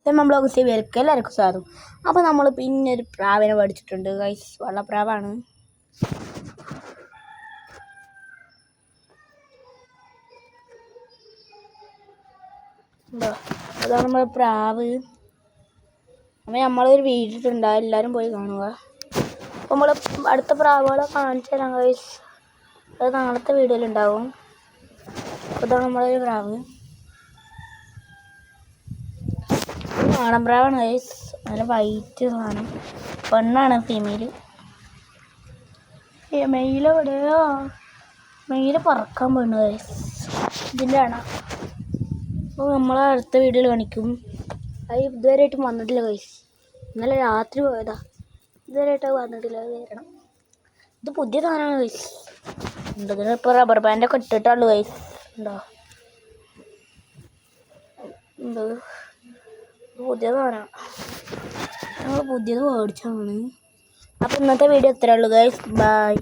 നമ്മൾ ബ്ലോഗ്സിലേക്ക് എല്ലാവർക്കും സ്വാഗതം. അപ്പോൾ നമ്മൾ പിന്നെ ഒരു പ്രാവിനെ പഠിച്ചിട്ടുണ്ട് ഗൈസ്. വള്ളപ്രാവാണ്. അതാണ് നമ്മുടെ പ്രാവ്. അപ്പോൾ നമ്മളൊരു വീഡിയോട്ടുണ്ട്, എല്ലാവരും പോയി കാണുക. അപ്പോൾ നമ്മൾ അടുത്ത പ്രാവുകളെ കാണിച്ചു തരാം ഗൈസ്. അത് നാളത്തെ വീഡിയോയിലുണ്ടാവും. അപ്പോൾ ഇതാണ് നമ്മളൊരു പ്രാവ്. നാടൻ പ്രാവാണ് ഗൈസ്. നല്ല വൈറ്റ് സാധനം. പെണ്ണാണ് ഫീമെയില്. മെയിലെവിടെയോ മെയില് പറക്കാൻ പോണു ഗൈസ്. ഇതിൻ്റെ ആണ്. അപ്പോൾ നമ്മളെ അടുത്ത വീഡിയോയിൽ കാണിക്കും. അത് ഇതുവരെയായിട്ടും വന്നിട്ടില്ല ഗൈസ്. ഇന്നലെ രാത്രി പോയതാ. ഇതുവരെയായിട്ട് വന്നിട്ടില്ല. അത് വരണം. ഇത് പുതിയ സാധനമാണ് ഗൈസ്. ഇതിന് ഇപ്പോൾ റബ്ബർ ബാൻഡൊക്കെ ഇട്ടിട്ടുള്ളൂ ഗൈസ്. ഉണ്ടോ? ഉണ്ട്. പുതിയ സാധനമാണ്. ഞങ്ങൾ പുതിയത് മേടിച്ചതാണ്. അപ്പോൾ ഇന്നത്തെ വീഡിയോ ഇത്രയേ ഉള്ളൂ ഗൈസ്. ബൈ.